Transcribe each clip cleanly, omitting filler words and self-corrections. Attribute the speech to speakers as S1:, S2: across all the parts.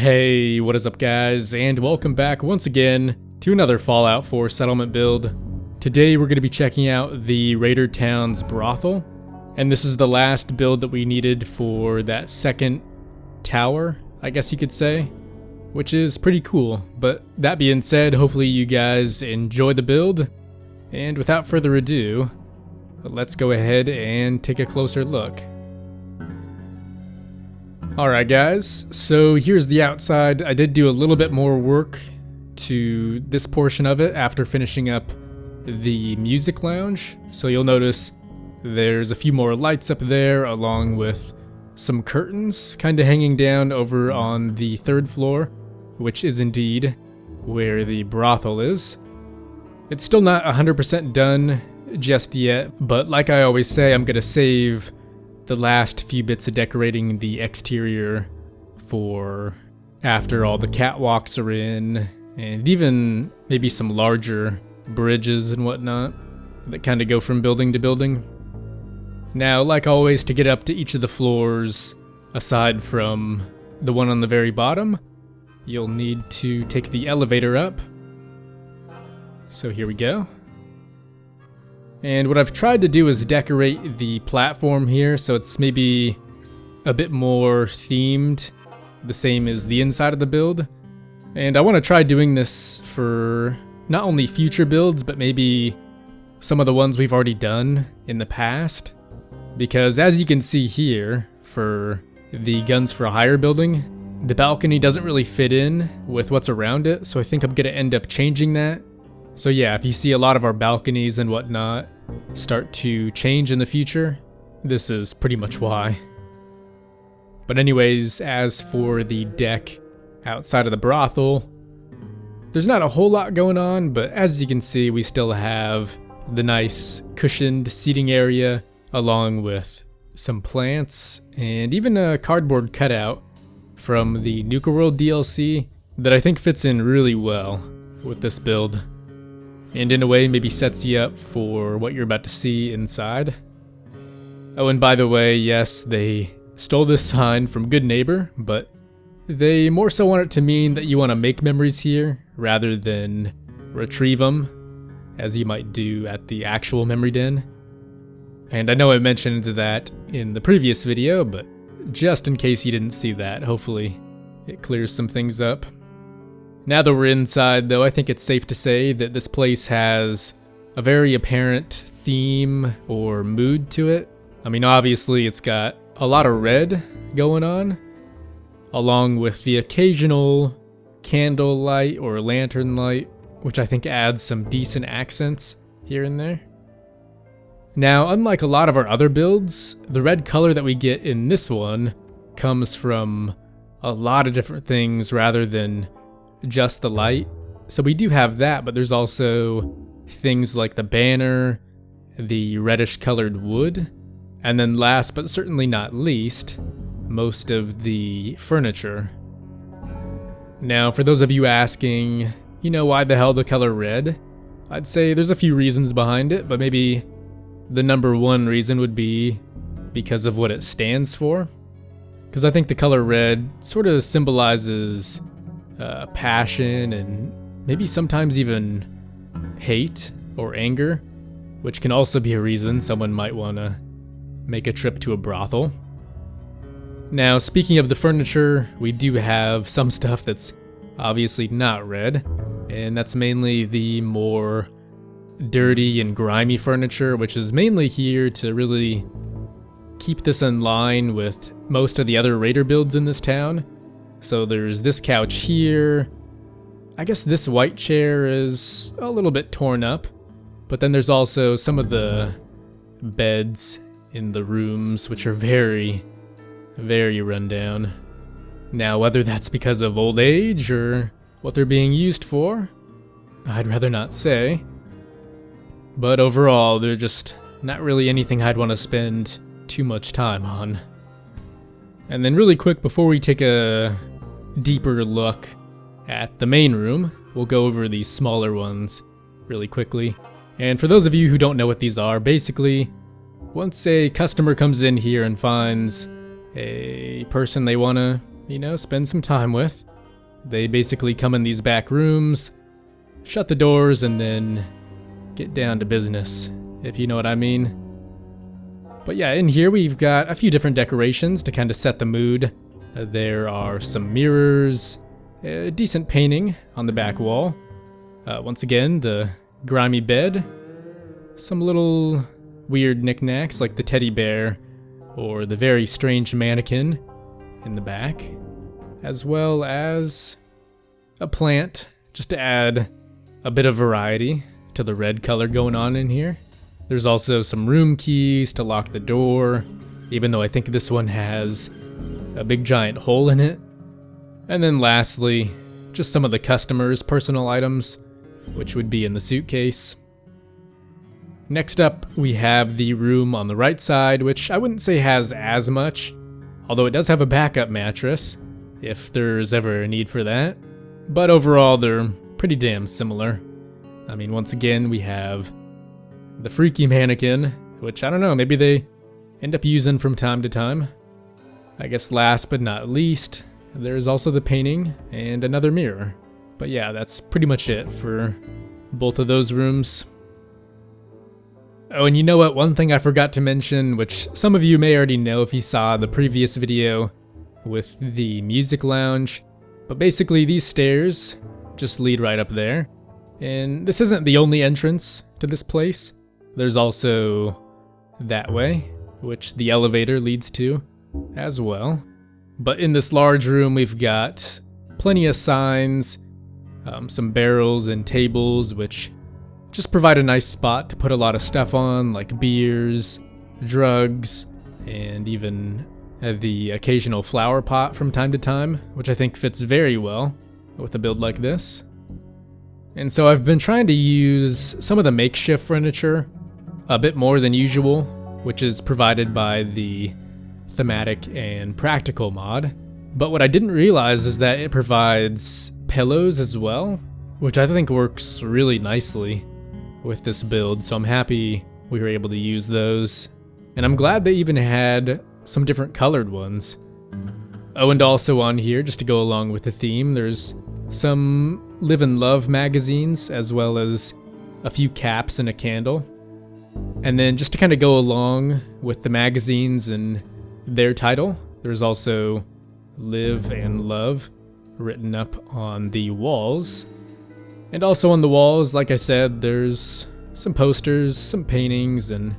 S1: Hey, what is up guys, and welcome back once again to another Fallout 4 settlement build. Today we're going to be checking out the Raider Town's Brothel, and this is the last build that we needed for that second tower, I guess you could say, which is pretty cool. But that being said, hopefully you guys enjoy the build, and without further ado, let's go ahead and take a closer look. Alright guys, so here's the outside. I did do a little bit more work to this portion of it after finishing up the music lounge. So you'll notice there's a few more lights up there along with some curtains kind of hanging down over on the third floor, which is indeed where the brothel is. It's still not 100% done just yet, but like I always say, I'm going to save the last few bits of decorating the exterior for after all the catwalks are in, and even maybe some larger bridges and whatnot that kind of go from building to building. Now, like always, to get up to each of the floors, aside from the one on the very bottom, you'll need to take the elevator up. So here we go. And what I've tried to do is decorate the platform here so it's maybe a bit more themed, the same as the inside of the build. And I want to try doing this for not only future builds, but maybe some of the ones we've already done in the past. Because as you can see here, for the Guns for Hire building, the balcony doesn't really fit in with what's around it, so I think I'm going to end up changing that. So yeah, if you see a lot of our balconies and whatnot start to change in the future, this is pretty much why. But anyways, as for the deck outside of the brothel, there's not a whole lot going on, but as you can see, we still have the nice cushioned seating area along with some plants and even a cardboard cutout from the Nuka World DLC that I think fits in really well with this build. And in a way maybe sets you up for what you're about to see inside. Oh, and by the way, yes, they stole this sign from Good Neighbor, but they more so want it to mean that you want to make memories here rather than retrieve them, as you might do at the actual memory den. And I know I mentioned that in the previous video, but just in case you didn't see that, hopefully it clears some things up. Now that we're inside, though, I think it's safe to say that this place has a very apparent theme or mood to it. I mean, obviously it's got a lot of red going on, along with the occasional candle light or lantern light, which I think adds some decent accents here and there. Now, unlike a lot of our other builds, the red color that we get in this one comes from a lot of different things rather than just the light. So we do have that, but there's also things like the banner, the reddish colored wood, and then last but certainly not least, most of the furniture. Now, for those of you asking, why the hell the color red? I'd say there's a few reasons behind it, but maybe the number one reason would be because of what it stands for. Because I think the color red sort of symbolizes passion and maybe sometimes even hate or anger, which can also be a reason someone might want to make a trip to a brothel. Now, speaking of the furniture, we do have some stuff that's obviously not red, and that's mainly the more dirty and grimy furniture, which is mainly here to really keep this in line with most of the other Raider builds in this town. So there's this couch here. I guess this white chair is a little bit torn up, but then there's also some of the beds in the rooms, which are very, very run down. Now, whether that's because of old age or what they're being used for, I'd rather not say. But overall, they're just not really anything I'd want to spend too much time on. And then really quick, before we take a deeper look at the main room, we'll go over these smaller ones really quickly. And for those of you who don't know what these are, basically, once a customer comes in here and finds a person they want to, spend some time with, They basically come in these back rooms, shut the doors, and then get down to business, if you know what I mean. But yeah, in here we've got a few different decorations to kind of set the mood. There are some mirrors, a decent painting on the back wall. Once again, the grimy bed, some little weird knickknacks like the teddy bear or the very strange mannequin in the back, as well as a plant just to add a bit of variety to the red color going on in here. There's also some room keys to lock the door, even though I think this one has a big giant hole in it. And then lastly, just some of the customers' personal items, which would be in the suitcase. Next up, we have the room on the right side, which I wouldn't say has as much, although it does have a backup mattress, if there's ever a need for that. But overall, they're pretty damn similar. I mean, once again, we have the freaky mannequin, which I don't know, maybe they end up using from time to time. I guess last but not least, there's also the painting and another mirror. But yeah, that's pretty much it for both of those rooms. Oh, and you know what? One thing I forgot to mention, which some of you may already know if you saw the previous video with the music lounge, but basically these stairs just lead right up there. And this isn't the only entrance to this place. There's also that way, which the elevator leads to as well. But in this large room, we've got plenty of signs, some barrels and tables, which just provide a nice spot to put a lot of stuff on, like beers, drugs, and even the occasional flower pot from time to time, which I think fits very well with a build like this. And so I've been trying to use some of the makeshift furniture a bit more than usual, which is provided by the Thematic and Practical mod. But what I didn't realize is that it provides pillows as well, which I think works really nicely with this build, so I'm happy we were able to use those. And I'm glad they even had some different colored ones. Oh, and also on here, just to go along with the theme, there's some Live and Love magazines, as well as a few caps and a candle. And then just to kind of go along with the magazines and their title, there's also Live and Love written up on the walls. And also on the walls, like I said, there's some posters, some paintings, and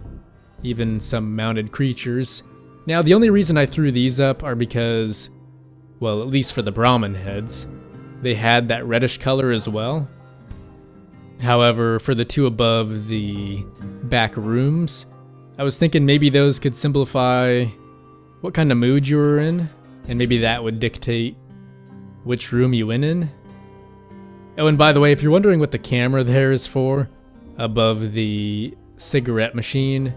S1: even some mounted creatures. Now, the only reason I threw these up are because, well, at least for the Brahmin heads, they had that reddish color as well. However, for the two above the back rooms, I was thinking maybe those could simplify what kind of mood you were in, and maybe that would dictate which room you went in. Oh, and by the way, if you're wondering what the camera there is for, above the cigarette machine,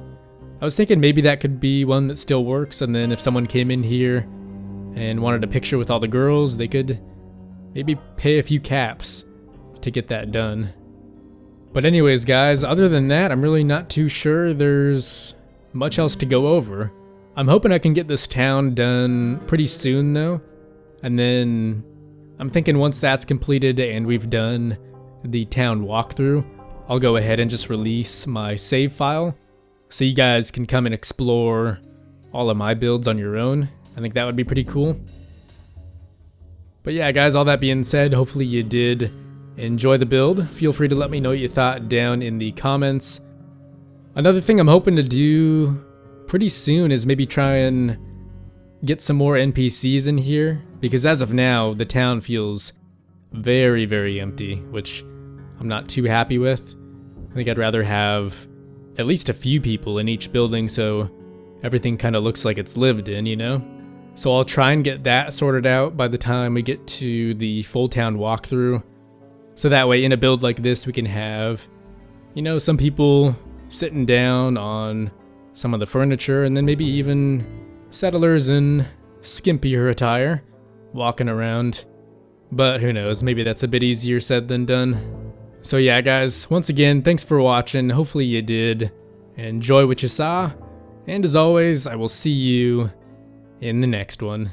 S1: I was thinking maybe that could be one that still works, and then if someone came in here and wanted a picture with all the girls, they could maybe pay a few caps to get that done. But anyways, guys, other than that, I'm really not too sure there's much else to go over. I'm hoping I can get this town done pretty soon, though, and then I'm thinking once that's completed and we've done the town walkthrough, I'll go ahead and just release my save file so you guys can come and explore all of my builds on your own. I think that would be pretty cool. But yeah, guys, all that being said, hopefully you did enjoy the build. Feel free to let me know what you thought down in the comments. Another thing I'm hoping to do pretty soon is maybe try and get some more NPCs in here, because as of now, the town feels very, very empty, which I'm not too happy with. I think I'd rather have at least a few people in each building so everything kind of looks like it's lived in, you know? So I'll try and get that sorted out by the time we get to the full town walkthrough. So that way, in a build like this, we can have, you know, some people sitting down on some of the furniture, and then maybe even settlers in skimpier attire walking around. But who knows, maybe that's a bit easier said than done. So yeah, guys, once again, thanks for watching. Hopefully you did enjoy what you saw. And as always, I will see you in the next one.